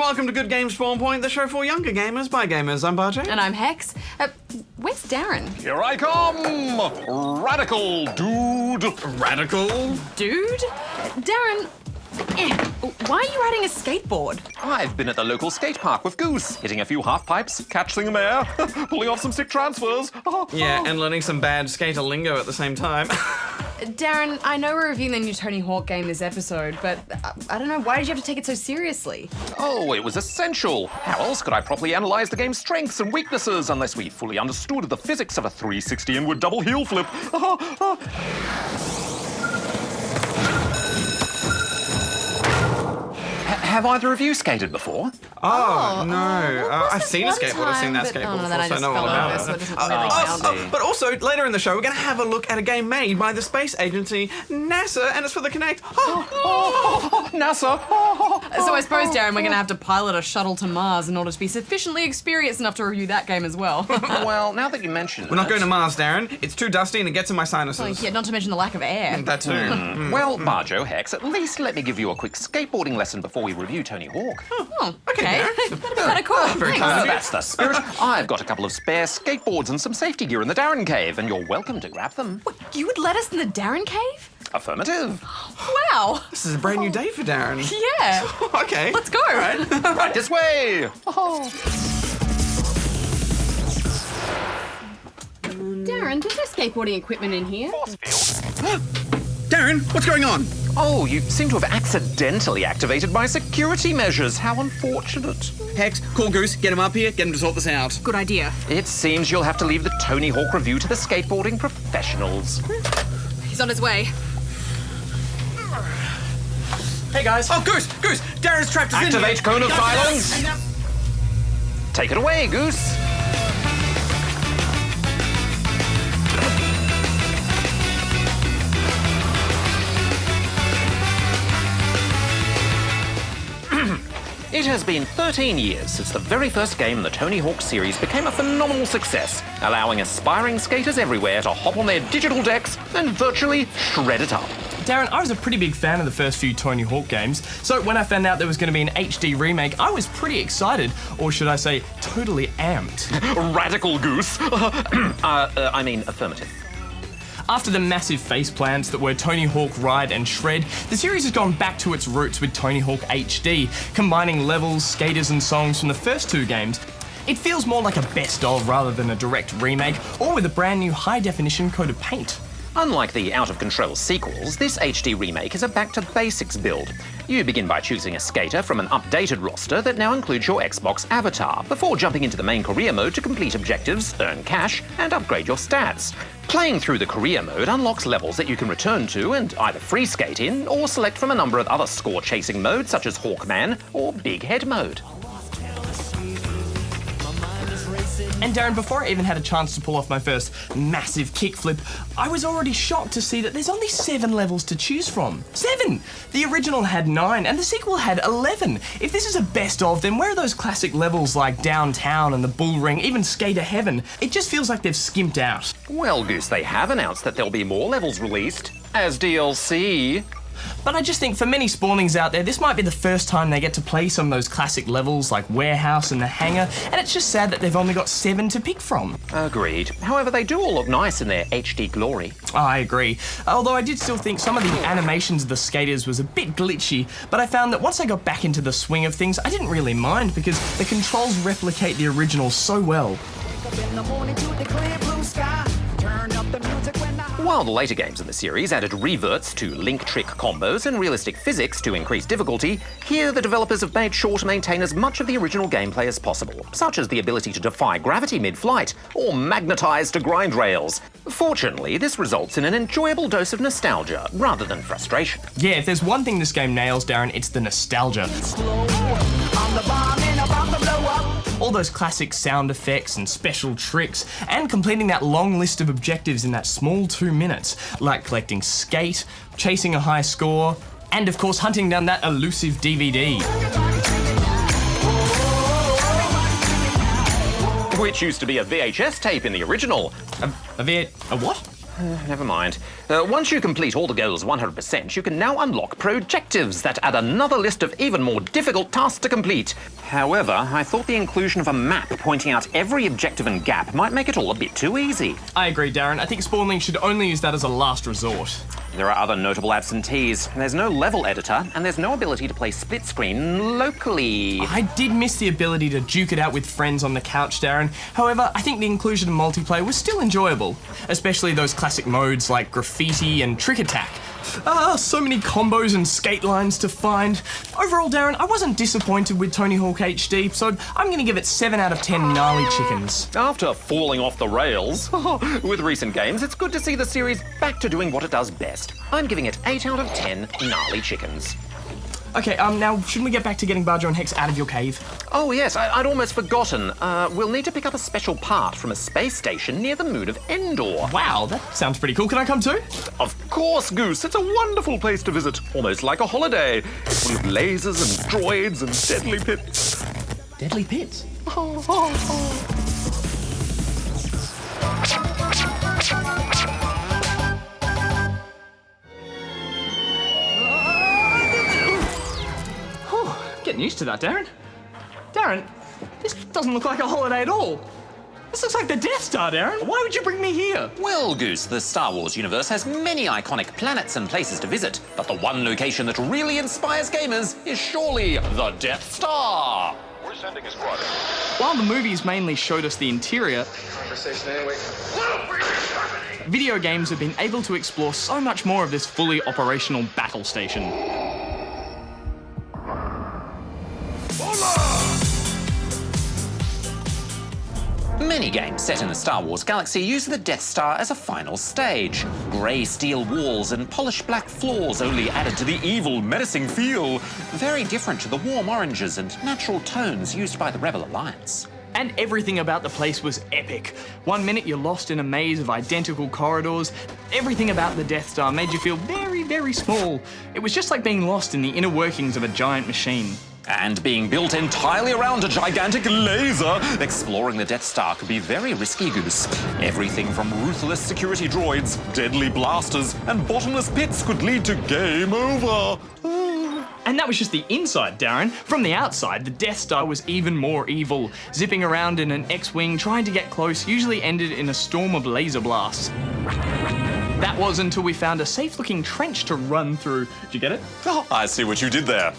welcome to Good Games Spawn Point, the show for younger gamers by gamers. I'm Bajo. And I'm Hex. Where's Darren? Here I come! Radical dude! Radical? Dude? Darren, why are you riding a skateboard? I've been at the local skate park with Goose, hitting a few half pipes, catching some air, pulling off some sick transfers. Yeah, and learning some bad skater lingo at the same time. Darren, I know we're reviewing the new Tony Hawk game this episode, but I don't know, why did you have to take it so seriously? Oh, it was essential. How else could I properly analyse the game's strengths and weaknesses unless we fully understood the physics of a 360 inward double heel flip? Have either of you skated before? Oh, no. I've seen a skateboard. I've seen that skateboard before, so I know all about it. So it doesn't really count. But also, later in the show, we're going to have a look at a game made by the space agency NASA, and it's for the Kinect. NASA! So I suppose, Darren, we're going to have to pilot a shuttle to Mars in order to be sufficiently experienced enough to review that game as well. Well, now that you mention it... We're not going to Mars, Darren. It's too dusty and it gets in my sinuses. Yeah, not to mention the lack of air. That too. Well, Bajo, Hex, at least let me give you a quick skateboarding lesson before we review Tony Hawk. Oh, okay. That'd be kind of cool. Very Thanks. kind of you. That's the spirit. I've got a couple of spare skateboards and some safety gear in the D.A.R.R.E.N cave, and you're welcome to grab them. What, you would let us in the Darren cave? Affirmative. Wow. This is a brand new day for Darren. Yeah. Okay. Let's go. Right this way. Darren, there's no skateboarding equipment in here. Darren, what's going on? Oh, you seem to have accidentally activated my security measures. How unfortunate. Hex, call Goose, get him up here, get him to sort this out. Good idea. It seems you'll have to leave the Tony Hawk review to the skateboarding professionals. He's on his way. Hey guys. Oh, Goose, Darren's trapped us in here. Activate cone of silence. Take it away, Goose. It has been 13 years since the very first game in the Tony Hawk series became a phenomenal success, allowing aspiring skaters everywhere to hop on their digital decks and virtually shred it up. Darren, I was a pretty big fan of the first few Tony Hawk games, so when I found out there was going to be an HD remake, I was pretty excited, or should I say, totally amped. Radical Goose. I mean, affirmative. After the massive faceplants that were Tony Hawk Ride and Shred, the series has gone back to its roots with Tony Hawk HD, combining levels, skaters and songs from the first two games. It feels more like a best of rather than a direct remake, or with a brand new high-definition coat of paint. Unlike the out-of-control sequels, this HD remake is a back-to-basics build. You begin by choosing a skater from an updated roster that now includes your Xbox avatar, before jumping into the main career mode to complete objectives, earn cash, and upgrade your stats. Playing through the career mode unlocks levels that you can return to and either free skate in, or select from a number of other score-chasing modes such as Hawkman or Big Head mode. And Darren, before I even had a chance to pull off my first massive kickflip, I was already shocked to see that there's only 7 levels to choose from. 7! The original had 9 and the sequel had 11. If this is a best of, then where are those classic levels like Downtown and the Bull Ring, even Skater Heaven? It just feels like they've skimped out. Well, Goose, they have announced that there'll be more levels released as DLC. But I just think for many spawnings out there, this might be the first time they get to play some of those classic levels like Warehouse and the Hangar, and it's just sad that they've only got 7 to pick from. Agreed. However, they do all look nice in their HD glory. I agree. Although I did still think some of the animations of the skaters was a bit glitchy, but I found that once I got back into the swing of things, I didn't really mind because the controls replicate the original so well. While the later games in the series added reverts to link trick combos and realistic physics to increase difficulty, here the developers have made sure to maintain as much of the original gameplay as possible, such as the ability to defy gravity mid-flight or magnetize to grind rails. Fortunately, this results in an enjoyable dose of nostalgia rather than frustration. Yeah, if there's one thing this game nails, Darren, it's the nostalgia. All those classic sound effects and special tricks, and completing that long list of objectives in that small 2 minutes, like collecting skate, chasing a high score, and of course hunting down that elusive DVD. Which used to be a VHS tape in the original. A what? Never mind. Once you complete all the goals 100%, you can now unlock projectives that add another list of even more difficult tasks to complete. However, I thought the inclusion of a map pointing out every objective and gap might make it all a bit too easy. I agree, Darren. I think Spawnling should only use that as a last resort. There are other notable absentees. There's no level editor, and there's no ability to play split screen locally. I did miss the ability to duke it out with friends on the couch, Darren. However, I think the inclusion of multiplayer was still enjoyable, especially those classic modes like graffiti and trick attack. So many combos and skate lines to find. Overall, Darren, I wasn't disappointed with Tony Hawk HD, so I'm going to give it 7 out of 10 gnarly chickens. After falling off the rails with recent games, it's good to see the series back to doing what it does best. I'm giving it 8 out of 10 gnarly chickens. Okay, now shouldn't we get back to getting Bajo and Hex out of your cave? Oh yes, I'd almost forgotten. We'll need to pick up a special part from a space station near the moon of Endor. Wow, that sounds pretty cool. Can I come too? Of course, Goose. It's a wonderful place to visit, almost like a holiday. Full of lasers and droids and deadly pits. Deadly pits? Getting used to that, Darren. Darren, this doesn't look like a holiday at all. This looks like the Death Star, Darren. Why would you bring me here? Well, Goose, the Star Wars universe has many iconic planets and places to visit, but the one location that really inspires gamers is surely the Death Star. We're sending a squadron. While the movies mainly showed us the interior, Conversation anyway. video games have been able to explore so much more of this fully operational battle station. Many games set in the Star Wars galaxy use the Death Star as a final stage. Grey steel walls and polished black floors only added to the evil, menacing feel. Very different to the warm oranges and natural tones used by the Rebel Alliance. And everything about the place was epic. 1 minute you're lost in a maze of identical corridors. Everything about the Death Star made you feel very, very small. It was just like being lost in the inner workings of a giant machine. And being built entirely around a gigantic laser, exploring the Death Star could be very risky, Goose. Everything from ruthless security droids, deadly blasters, and bottomless pits could lead to game over. And that was just the inside, Darren. From the outside, the Death Star was even more evil. Zipping around in an X-Wing, trying to get close, usually ended in a storm of laser blasts. That was until we found a safe-looking trench to run through. Did you get it? Oh, I see what you did there.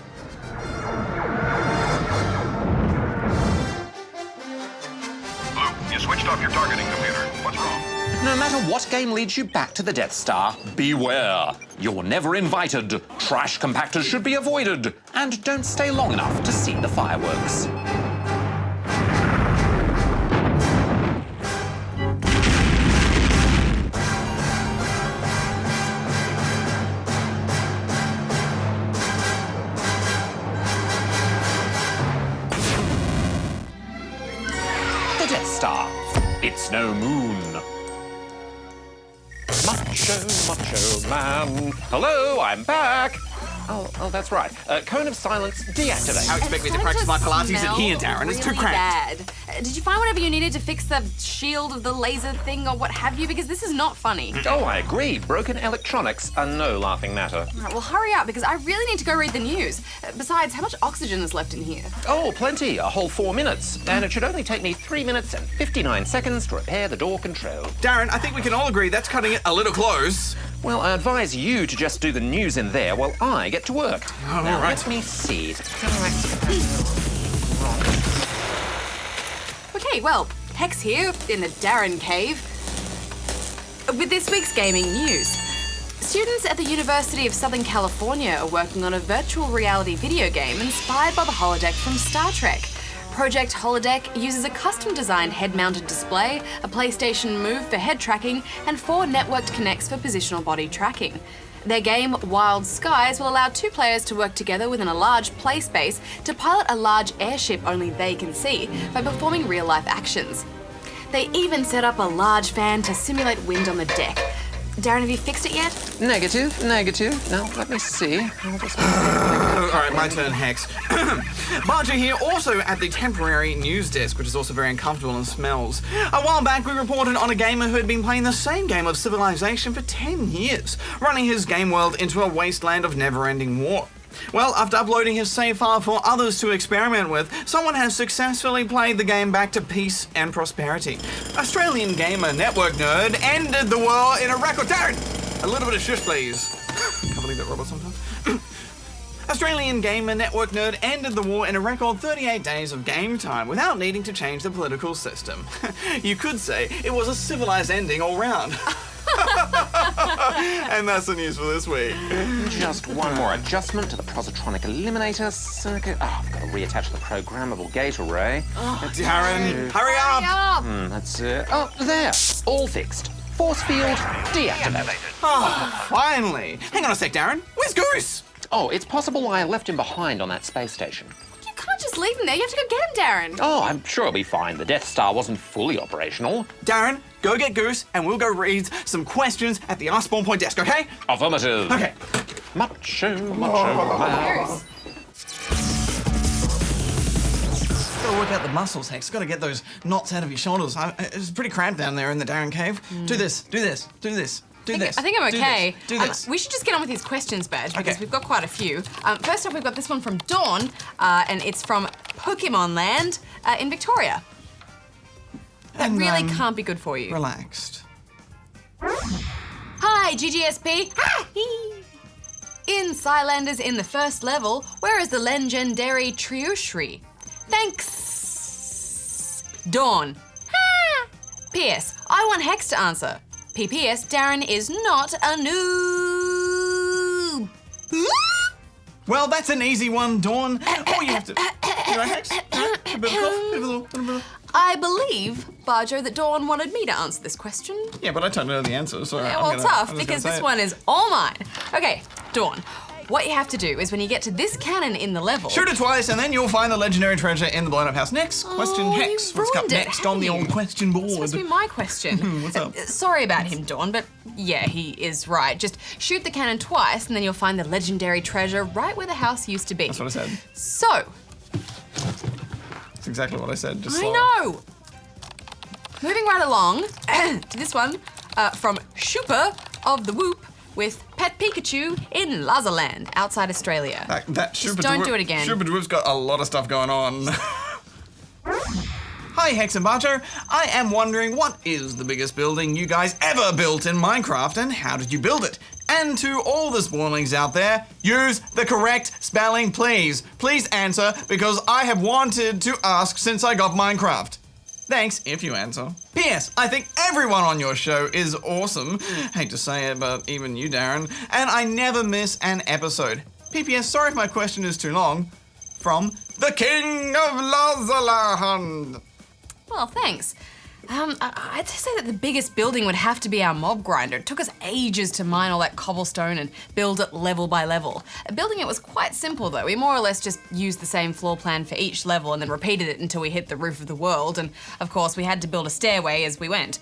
You switched off your targeting computer. What's wrong? No matter what game leads you back to the Death Star, beware. You're never invited. Trash compactors should be avoided. And don't stay long enough to see the fireworks. The Death Star. It's no moon. Macho man. Hello, I'm back. Oh, that's right. Cone of silence deactivate. How expect me to practice my Pilates in here, Darren? It's too cramped. Bad. Did you find whatever you needed to fix the shield of the laser thing or what have you? Because this is not funny. Oh, I agree. Broken electronics are no laughing matter. All right, well, hurry up because I really need to go read the news. Besides, how much oxygen is left in here? Oh, plenty. A whole 4 minutes. And it should only take me 3 minutes and 59 seconds to repair the door control. Darren, I think we can all agree that's cutting it a little close. Well, I advise you to just do the news in there while I get to work. Oh, now, all right. let me see. Okay, well, Hex here in the Darren cave with this week's gaming news. Students at the University of Southern California are working on a virtual reality video game inspired by the holodeck from Star Trek. Project Holodeck uses a custom-designed head-mounted display, a PlayStation Move for head tracking, and 4 networked Kinects for positional body tracking. Their game, Wild Skies, will allow 2 players to work together within a large play space to pilot a large airship only they can see by performing real-life actions. They even set up a large fan to simulate wind on the deck. Darren, have you fixed it yet? Negative. Now, let me see. I'll just... Alright, my turn, Hex. Barger here, also at the temporary news desk, which is also very uncomfortable and smells. A while back, we reported on a gamer who had been playing the same game of Civilization for 10 years, running his game world into a wasteland of never-ending war. Well, after uploading his save file for others to experiment with, someone has successfully played the game back to peace and prosperity. Australian gamer network nerd ended the world in a record... Darren! A little bit of shush, please. Can't believe that robot sometimes. Australian gamer network nerd ended the war in a record 38 days of game time without needing to change the political system. You could say it was a civilized ending all round. And that's the news for this week. Just one more adjustment to the positronic eliminator circuit. Oh, I've got to reattach the programmable gate array. Darren, hurry up! That's it. Oh, there. All fixed. Force field deactivated. Oh, finally. Hang on a sec, Darren. Where's Goose? Oh, it's possible I left him behind on that space station. You can't just leave him there. You have to go get him, Darren. Oh, I'm sure he'll be fine. The Death Star wasn't fully operational. Darren, go get Goose and we'll go read some questions at the Spawn Point desk, okay? Affirmative. Okay. Macho. Gotta work out the muscles, Hex. Gotta get those knots out of your shoulders. It's pretty cramped down there in the D.A.R.R.E.N cave. Do this, do this, do this. Do this. I think I'm okay. Do this. We should just get on with these questions, Badge, because Okay. we've got quite a few. First off, we've got this one from Dawn, and it's from Pokemon Land in Victoria. That And, really can't be good for you. Relaxed. Hi, GGSP. In Skylanders in the first level, where is the legendary Triushri? Thanks, Dawn. P.S. I want Hex to answer. P.P.S. Darren is not a noob. Well, that's an easy one, Dawn. All you have to... You right, Hex? A bit of cough? Bit of a little... I believe, Barjo, that Dawn wanted me to answer this question. Yeah, but I don't know the answer, so... Yeah, well, tough, because this one is all mine. Okay, Dawn, what you have to do is when you get to this cannon in the level... Shoot it twice, and then you'll find the legendary treasure in the blown-up house. Next question, Hex. you've What's up ruined it, next on the haven't old you? question board? It's supposed to be my question. What's up? Sorry about him, Dawn, but yeah, he is right. Just shoot the cannon twice, and then you'll find the legendary treasure right where the house used to be. That's what I said. So, That's exactly what I said. Just I slower. know. Moving right along to this one from Shooper of the Whoop with Pet Pikachu in Lazaland, outside Australia. That Just don't do it again. Shoopadwoop's got a lot of stuff going on. Hi, Hex and Bajo. I am wondering, what is the biggest building you guys ever built in Minecraft, and how did you build it? And to all the spawnlings out there, use the correct spelling, please. Please answer, because I have wanted to ask since I got Minecraft. Thanks if you answer. P.S. I think everyone on your show is awesome. Hate to say it, but even you, Darren. And I never miss an episode. P.P.S. Sorry if my question is too long. From the King of Lazaland. Well, thanks. I'd say that the biggest building would have to be our mob grinder. It took us ages to mine all that cobblestone and build it level by level. Building it was quite simple though. We more or less just used the same floor plan for each level and then repeated it until we hit the roof of the world. And of course we had to build a stairway as we went.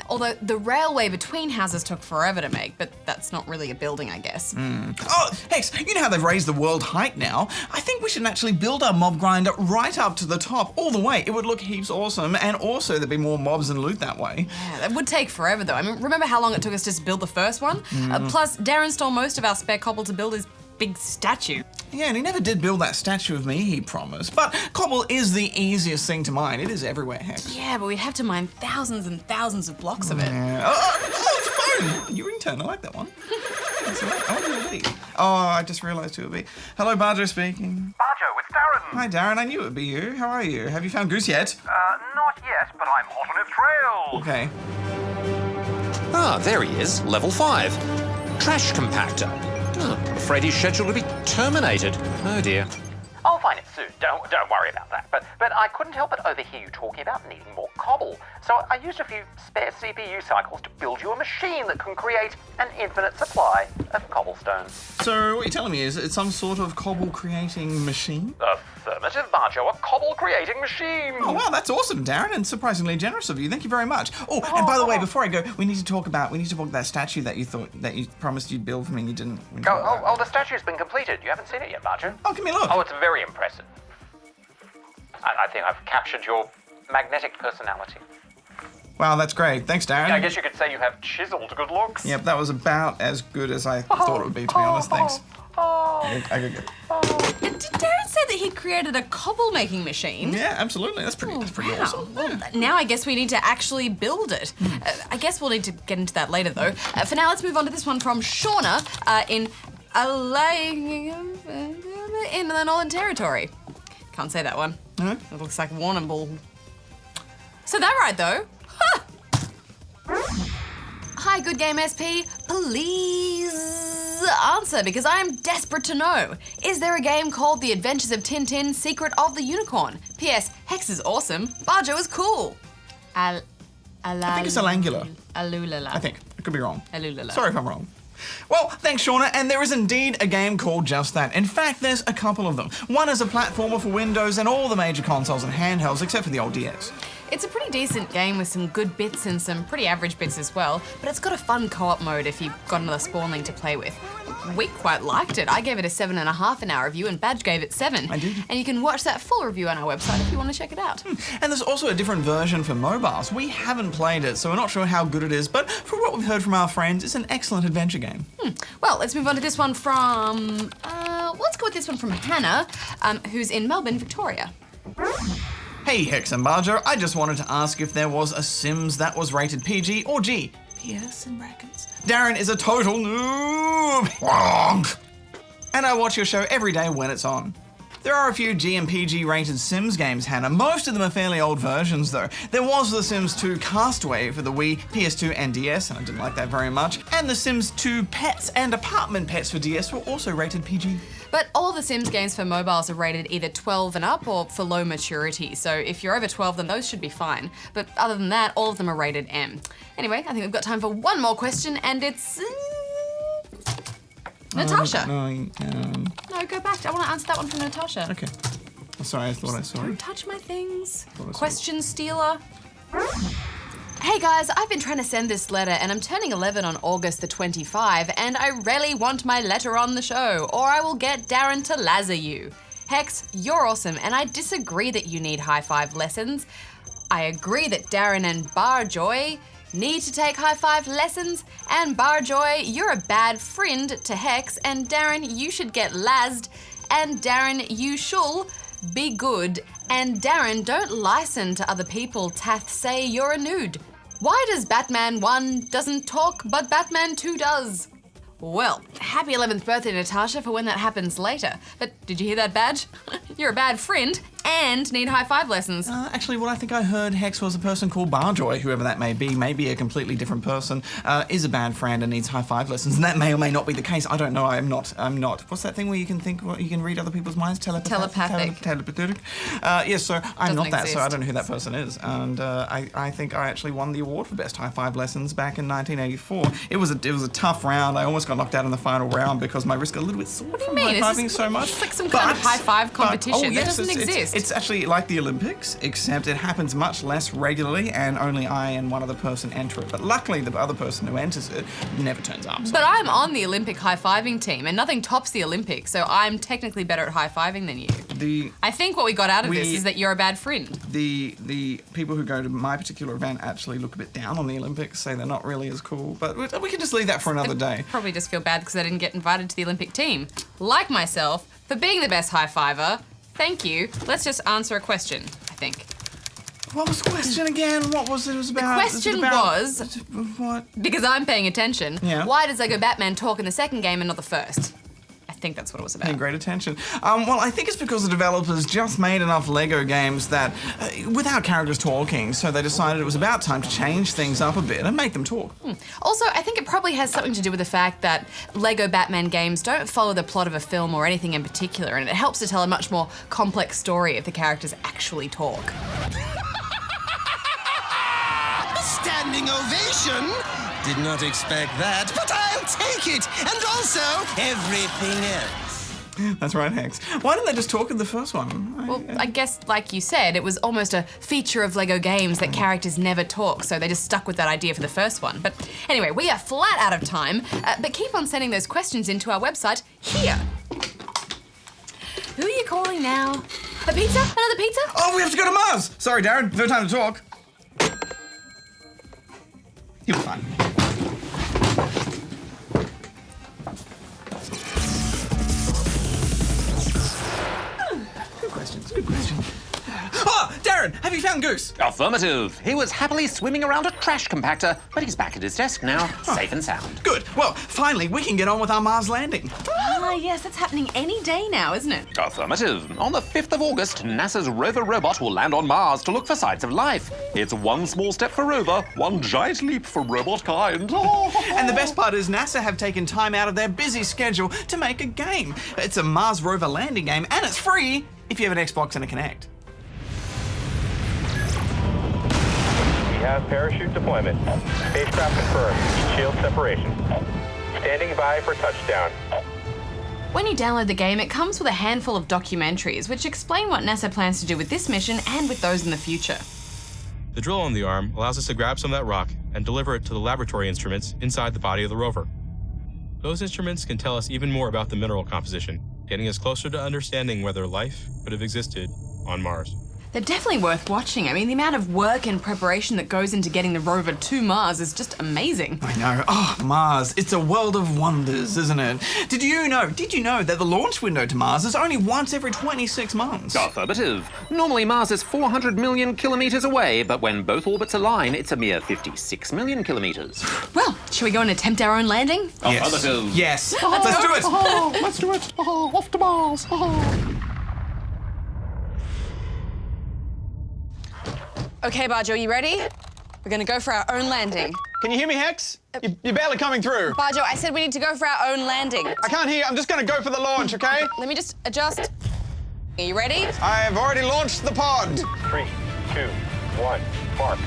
Although the railway between houses took forever to make, but that's not really a building, I guess. Oh, Hex, you know how they've raised the world height now? I think we should actually build our mob grinder right up to the top, all the way. It would look heaps awesome, and also there'd be more mobs and loot that way. Yeah, that would take forever though. I mean, remember how long it took us just to build the first one? Plus, Darren stole most of our spare cobble to build his big statue. Yeah, and he never did build that statue of me, he promised. But cobble is the easiest thing to mine. It is everywhere, Hex. Yeah, but we'd have to mine thousands and thousands of blocks of it. Yeah. Oh, it's a phone! Your ringtone, I like that one. That's all right. I wonder who it would be. Oh, I just realised who it would be. Hello, Barjo speaking. Bajo, it's Darren. Hi, Darren. I knew it would be you. How are you? Have you found Goose yet? Not yet, but I'm hot on his trail. Okay. Ah, there he is, level 5. Trash compactor. Oh, I'm afraid he's scheduled to be terminated. Oh dear. I'll find it soon, don't worry about that. But I couldn't help but overhear you talking about needing more cobble. So I used a few spare CPU cycles to build you a machine that can create an infinite supply of cobblestone. So what you're telling me is it's some sort of cobble creating machine? Affirmative, Bajo, a cobble creating machine. Oh wow, that's awesome, Darren, and surprisingly generous of you. Thank you very much. Oh, and by the way, before I go, we need to talk about that statue that you promised you'd build for me and you didn't. The statue's been completed. You haven't seen it yet, Bajo. Oh, give me a look. Oh, it's very impressive. I think I've captured your magnetic personality. Wow, that's great. Thanks, Darren. I guess you could say you have chiseled good looks. Yep, that was about as good as I thought it would be, to be honest. Thanks. I could go. Did Darren say that he created a cobble making machine? Yeah, absolutely. That's pretty Wow. awesome. Well, now I guess we need to actually build it. I guess we'll need to get into that later, though. For now, let's move on to this one from Shauna in the Northern Territory. Can't say that one. Huh? It looks like Warrnambool. So that right, though. Hi, Good Game SP. Please answer, because I am desperate to know. Is there a game called The Adventures of Tintin, Secret of the Unicorn? P.S. Hex is awesome. Bajo is cool. I think it's Alangula. Alulala. I think. I could be wrong. Alulala. Sorry if I'm wrong. Well, thanks, Shauna, and there is indeed a game called just that. In fact, there's a couple of them. One is a platformer for Windows and all the major consoles and handhelds, except for the old DS. It's a pretty decent game with some good bits and some pretty average bits as well, but it's got a fun co-op mode if you've got another spawning to play with. We quite liked it. I gave it a 7.5 in our review and Badge gave it 7. I did. And you can watch that full review on our website if you want to check it out. And there's also a different version for mobiles. We haven't played it, so we're not sure how good it is, but from what we've heard from our friends, it's an excellent adventure game. Well, let's move on to this one from... let's go with this one from Hannah, who's in Melbourne, Victoria. Hey, Hex and Bajo, I just wanted to ask if there was a Sims that was rated PG or G. PS in brackets. Darren is a total noob. Wrong. And I watch your show every day when it's on. There are a few G and PG rated Sims games, Hannah. Most of them are fairly old versions, though. There was The Sims 2 Castaway for the Wii, PS2 and DS, and I didn't like that very much. And The Sims 2 Pets and Apartment Pets for DS were also rated PG. But all the Sims games for mobiles are rated either 12 and up or for low maturity, so if you're over 12 then those should be fine. But other than that, all of them are rated M. Anyway, I think we've got time for one more question, and it's... Natasha. No, go back. I want to answer that one from Natasha. okay. Oh, sorry, I thought I saw Don't it. touch my things. I saw it. Question stealer. Hey guys, I've been trying to send this letter and I'm turning 11 on August the 25 and I really want my letter on the show or I will get Darren to lazzer you. Hex, you're awesome and I disagree that you need high five lessons. I agree that Darren and Barjoy need to take high five lessons and Barjoy, you're a bad friend to Hex and Darren, you should get lazzed and Darren, you shall be good and Darren, don't listen to other people tath say you're a nude. Why does Batman 1 doesn't talk, but Batman 2 does? Well, happy 11th birthday, Natasha, for when that happens later. But did you hear that, Badge? You're a bad friend and need high five lessons. Actually, what I think I heard, Hex, was a person called Barjoy, whoever that may be a completely different person, is a bad friend and needs high five lessons. And that may or may not be the case. I don't know. I'm not. What's that thing where you can you can read other people's minds? Telepathic. Telepathic. Yes, so I'm Doesn't not that, so I exist. don't know who that person is. And I think I actually won the award for best high five lessons back in 1984. It was a tough round. I almost got knocked out in the final round because my wrist got a little bit sore from high fiving so much. It's like some kind of high five competition. That doesn't exist. It's actually like the Olympics, except it happens much less regularly and only I and one other person enter it. But luckily the other person who enters it never turns up. So. But I'm on the Olympic high-fiving team and nothing tops the Olympics, so I'm technically better at high-fiving than you. I think what we got out of this is that you're a bad friend. The people who go to my particular event actually look a bit down on the Olympics, say they're not really as cool. But we can just leave that for another day. Probably just feel bad because I didn't get invited to the Olympic team. Like myself, for being the best high-fiver, thank you. Let's just answer a question, I think. What was the question again? What was it? It was about... The question was... What? Because I'm paying attention. Yeah. Why does Lego Batman talk in the second game and not the first? I think that's what it was Paying about. great attention. Well, I think it's because the developers just made enough Lego games that without characters talking, so they decided it was about time to change things up a bit and make them talk. Also, I think it probably has something to do with the fact that Lego Batman games don't follow the plot of a film or anything in particular, and it helps to tell a much more complex story if the characters actually talk. Standing ovation? Did not expect that, but I'll take it! And also, everything else. That's right, Hex. Why didn't they just talk in the first one? Well, I guess, like you said, it was almost a feature of Lego games that characters never talk, so they just stuck with that idea for the first one. But anyway, we are flat out of time, but keep on sending those questions into our website here. Who are you calling now? A pizza? Another pizza? Oh, we have to go to Mars! Sorry, Darren, no time to talk. You'll be fine. Good question. Oh, Darren, have you found Goose? Affirmative. He was happily swimming around a trash compactor, but he's back at his desk now, safe and sound. Good. Well, finally, we can get on with our Mars landing. Ah, yes, that's happening any day now, isn't it? Affirmative. On the 5th of August, NASA's Rover robot will land on Mars to look for signs of life. It's one small step for Rover, one giant leap for robot kind. And the best part is NASA have taken time out of their busy schedule to make a game. It's a Mars rover landing game, and it's free if you have an Xbox and a Kinect. We have parachute deployment. Spacecraft confirmed. Heat shield separation. Standing by for touchdown. When you download the game, it comes with a handful of documentaries which explain what NASA plans to do with this mission and with those in the future. The drill on the arm allows us to grab some of that rock and deliver it to the laboratory instruments inside the body of the rover. Those instruments can tell us even more about the mineral composition, getting us closer to understanding whether life could have existed on Mars. They're definitely worth watching. I mean, the amount of work and preparation that goes into getting the rover to Mars is just amazing. I know. Oh, Mars. It's a world of wonders, isn't it? Did you know that the launch window to Mars is only once every 26 months? Affirmative. Normally Mars is 400 million kilometers away, but when both orbits align, it's a mere 56 million kilometers. Well, shall we go and attempt our own landing? Affirmative. Yes. Let's do it. Let's do it. Off to Mars. Okay, Bajo, you ready? We're gonna go for our own landing. Can you hear me, Hex? You're barely coming through. Bajo, I said we need to go for our own landing. I can't hear you. I'm just going to go for the launch, okay? Let me just adjust. Are you ready? I've already launched the pod. 3, 2, 1, mark.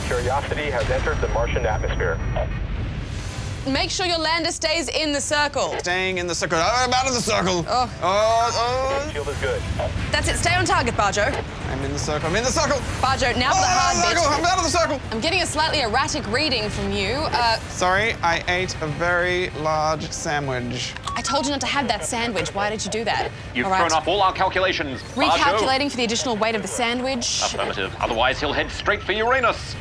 Curiosity has entered the Martian atmosphere. Make sure your lander stays in the circle. Staying in the circle. Oh, I'm out of the circle. Oh. Shield is good. That's it, stay on target, Bajo. I'm in the circle. I'm in the circle. Bajo, now for the hard bit. I'm out of the circle. I'm getting a slightly erratic reading from you. Sorry, I ate a very large sandwich. I told you not to have that sandwich. Why did you do that? You've All right. thrown off all our calculations. Recalculating for the additional weight of the sandwich. Affirmative. Otherwise, he'll head straight for Uranus.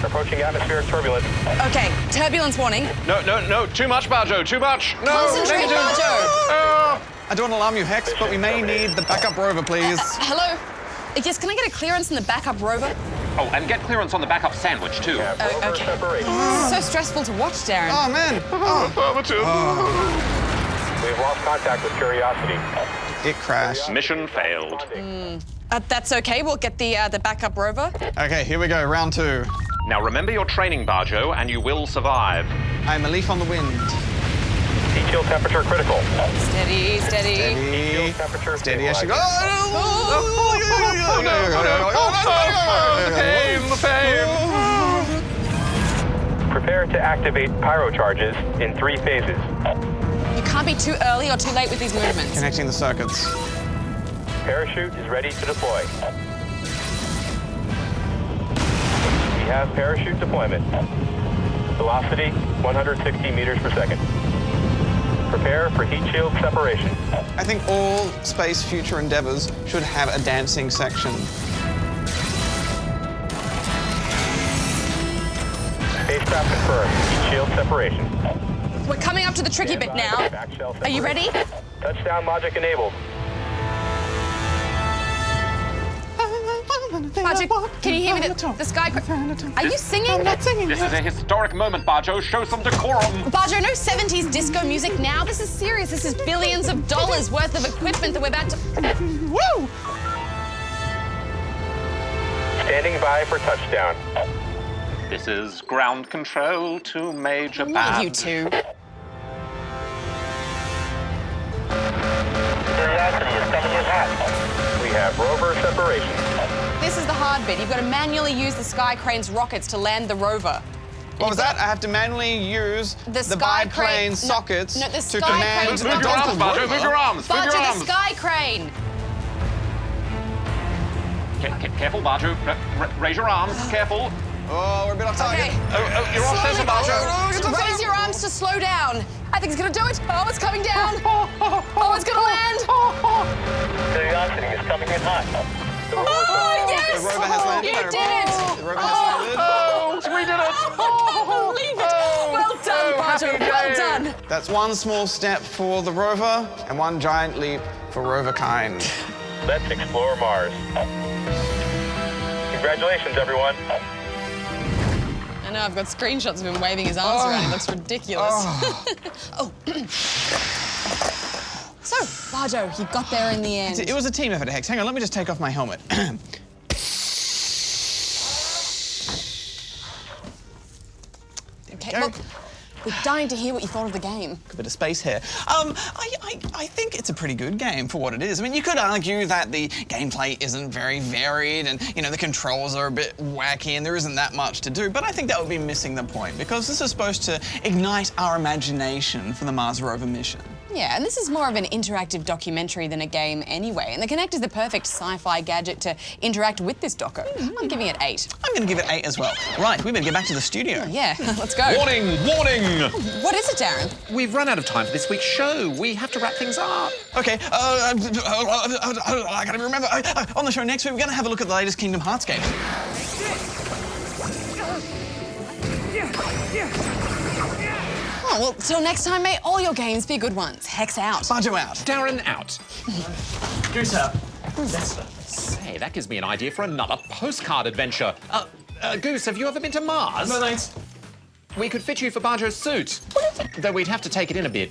Approaching atmospheric turbulence. Okay, turbulence warning. No. Too much, Bajo. Too much. No. Concentrate, negative. Bajo. I don't want to alarm you, Hex, but we may need the backup rover, please. Hello? Yes, can I get a clearance in the backup rover? Oh, and get clearance on the backup sandwich, too. Have rover okay. separation. So stressful to watch, Darren. Oh, man. We've lost contact with Curiosity. It crashed. Mission failed. That's okay, we'll get the backup rover. Okay, here we go, round 2. Now remember your training, Bajo, and you will survive. I'm a leaf on the wind. Heat shield temperature critical. Steady. Steady. Shield temperature Steady as she stabilizing. Prepare to activate pyro charges in 3 phases. You can't be too early or too late with these movements. Connecting the circuits. Parachute is ready to deploy. We have parachute deployment. Velocity 160 meters per second. Prepare for heat shield separation. I think all space future endeavors should have a dancing section. Spacecraft confirmed. Heat shield separation. We're coming up to the tricky bit now. Back shell Are you ready? separation. Touchdown logic enabled. Bajo, can you hear me? The sky... Are you singing? I'm not singing. This is a historic moment, Bajo. Show some decorum. Bajo, no 70s disco music now. This is serious. This is billions of dollars worth of equipment that we're about to... Woo! Standing by for touchdown. This is ground control to Major Not Band. you two. Curiosity is coming in hot. We have rover separation. This is the hard bit. You've got to manually use the Sky Crane's rockets to land the rover. What was that? I have to manually use the biplane sockets the to Sky command Crane's the Move your arms, Bajo. Move your arms. Move your Bajo, arms. the Sky Crane. Careful, Bajo. Raise your arms. Careful. Oh, we're a bit off target. Okay. Oh, you're off center, Bajo. Raise your arms to slow down. I think it's gonna do it. Oh, it's coming down. Oh, it's gonna land. Curiosity is coming in hot. Oh, yes! The rover has landed. You did it! The rover has landed. Oh, we did it. I can't believe it. Well done, Bajo. Well done. That's one small step for the rover and one giant leap for rover kind. Let's explore Mars. Congratulations, everyone. I know, I've got screenshots of him waving his arms around. It looks ridiculous. Oh. So, Bajo, you got there in the end. It was a team effort, Hex. Hang on, let me just take off my helmet. Okay, look, we're dying to hear what you thought of the game. A bit of space here. I think it's a pretty good game for what it is. I mean, you could argue that the gameplay isn't very varied and, you know, the controls are a bit wacky and there isn't that much to do, but I think that would be missing the point because this is supposed to ignite our imagination for the Mars rover mission. Yeah, and this is more of an interactive documentary than a game anyway, and the Kinect is the perfect sci-fi gadget to interact with this doco. I'm giving it 8. I'm going to give it 8 as well. Right, we better get back to the studio. Yeah, let's go. Warning, warning. What is it, Darren? We've run out of time for this week's show. We have to wrap things up. Okay, I gotta remember, on the show next week, we're gonna have a look at the latest Kingdom Hearts game. Oh, well, till next time, may all your games be good ones. Hex out. Bajo out. Darren out. Goose up. Hey, that gives me an idea for another postcard adventure. Goose, have you ever been to Mars? No, thanks. We could fit you for Bajo's suit. Though we'd have to take it in a bit.